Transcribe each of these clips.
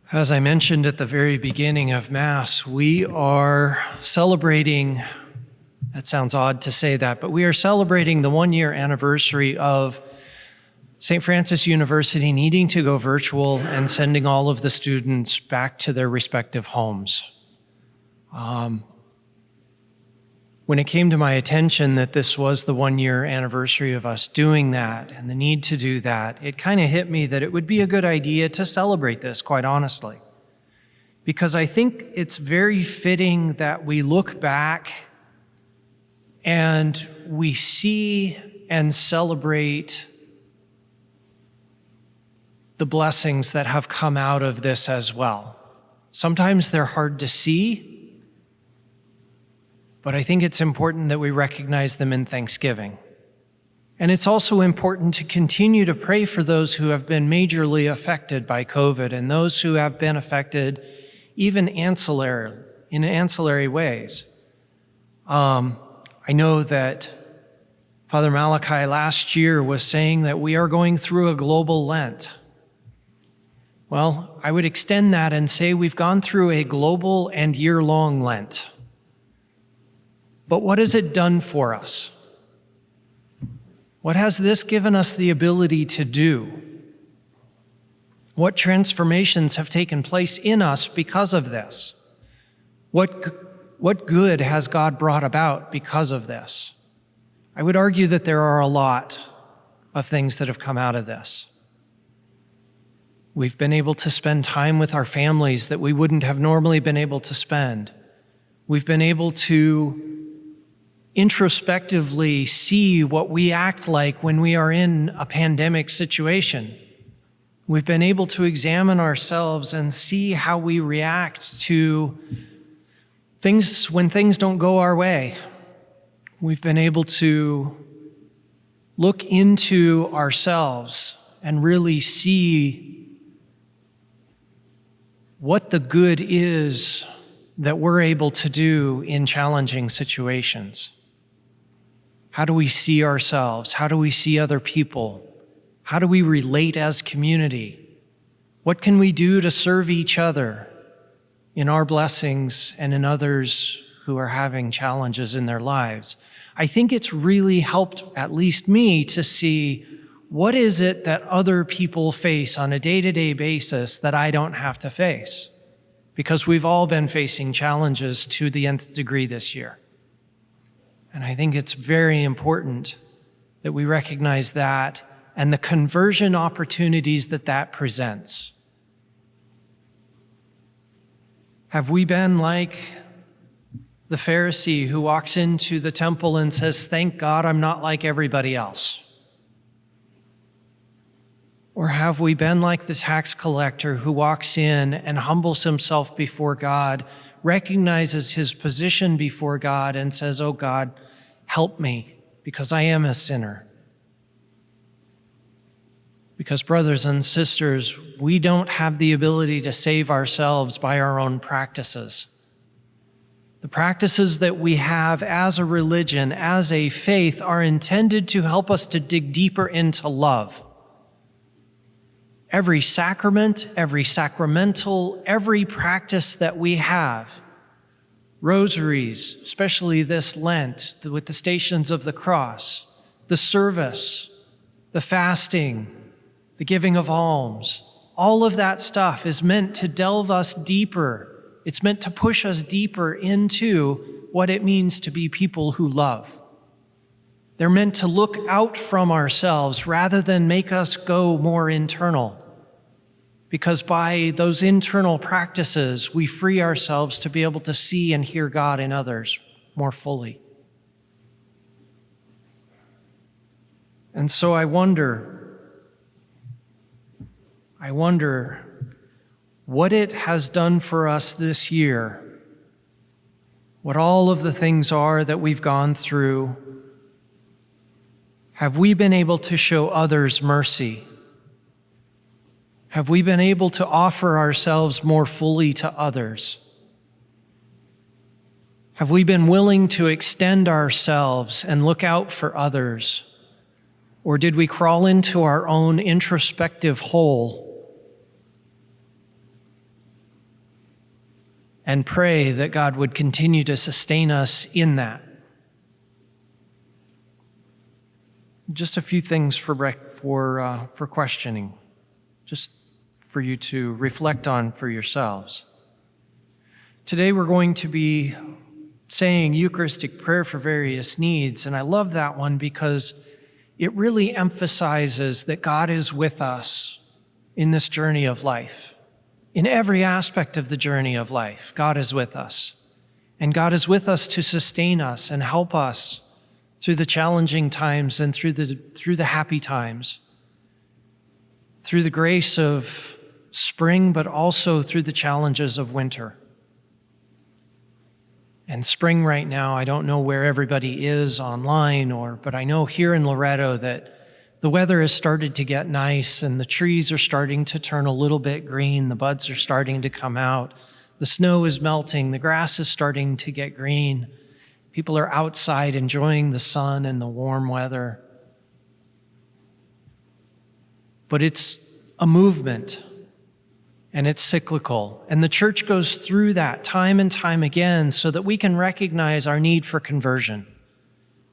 As I mentioned at the very beginning of Mass, we are celebrating, that sounds odd to say that, but we are celebrating the 1-year anniversary of St. Francis University needing to go virtual and sending all of the students back to their respective homes. When it came to my attention that this was the 1-year anniversary of us doing that and the need to do that, it kind of hit me that it would be a good idea to celebrate this, quite honestly. Because I think it's very fitting that we look back and we see and celebrate the blessings that have come out of this as well. Sometimes they're hard to see, but I think it's important that we recognize them in thanksgiving. And it's also important to continue to pray for those who have been majorly affected by COVID and those who have been affected even in ancillary ways. I know that Father Malachi last year was saying that we are going through a global Lent. Well, I would extend that and say we've gone through a global and year-long Lent. But what has it done for us? What has this given us the ability to do? What transformations have taken place in us because of this? What good has God brought about because of this? I would argue that there are a lot of things that have come out of this. We've been able to spend time with our families that we wouldn't have normally been able to spend. We've been able to introspectively see what we act like when we are in a pandemic situation. We've been able to examine ourselves and see how we react to things when things don't go our way. We've been able to look into ourselves and really see what the good is that we're able to do in challenging situations. How do we see ourselves? How do we see other people? How do we relate as community? What can we do to serve each other in our blessings and in others who are having challenges in their lives? I think it's really helped, at least me, to see what is it that other people face on a day-to-day basis that I don't have to face? Because we've all been facing challenges to the nth degree this year. And I think it's very important that we recognize that and the conversion opportunities that that presents. Have we been like the Pharisee who walks into the temple and says, "Thank God I'm not like everybody else"? Or have we been like the tax collector who walks in and humbles himself before God, recognizes his position before God, and says, "Oh God, help me, because I am a sinner"? Because brothers and sisters, we don't have the ability to save ourselves by our own practices. The practices that we have as a religion, as a faith, are intended to help us to dig deeper into love. Every sacrament, every sacramental, every practice that we have, rosaries, especially this Lent with the Stations of the Cross, the service, the fasting, the giving of alms, all of that stuff is meant to delve us deeper. It's meant to push us deeper into what it means to be people who love. They're meant to look out from ourselves rather than make us go more internal. Because by those internal practices, we free ourselves to be able to see and hear God in others more fully. And so I wonder what it has done for us this year, what all of the things are that we've gone through. Have we been able to show others mercy? Have we been able to offer ourselves more fully to others? Have we been willing to extend ourselves and look out for others? Or did we crawl into our own introspective hole and pray that God would continue to sustain us in that. Just a few things for questioning, just for you to reflect on for yourselves. Today we're going to be saying Eucharistic prayer for various needs, and I love that one because it really emphasizes that God is with us in this journey of life. In every aspect of the journey of life, God is with us. And God is with us to sustain us and help us through the challenging times and through the happy times, through the grace of spring, but also through the challenges of winter. And spring right now, I don't know where everybody is online, but I know here in Loretto that the weather has started to get nice and the trees are starting to turn a little bit green. The buds are starting to come out. The snow is melting. The grass is starting to get green. People are outside enjoying the sun and the warm weather. But it's a movement. And it's cyclical. And the church goes through that time and time again so that we can recognize our need for conversion,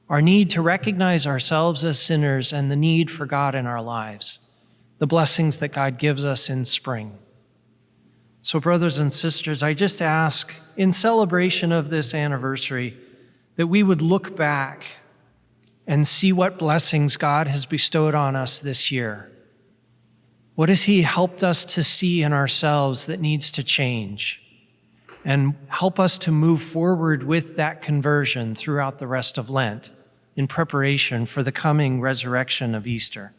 our need to recognize ourselves as sinners and the need for God in our lives, the blessings that God gives us in spring. So, brothers and sisters, I just ask, in celebration of this anniversary, that we would look back and see what blessings God has bestowed on us this year. What has He helped us to see in ourselves that needs to change? And help us to move forward with that conversion throughout the rest of Lent in preparation for the coming resurrection of Easter.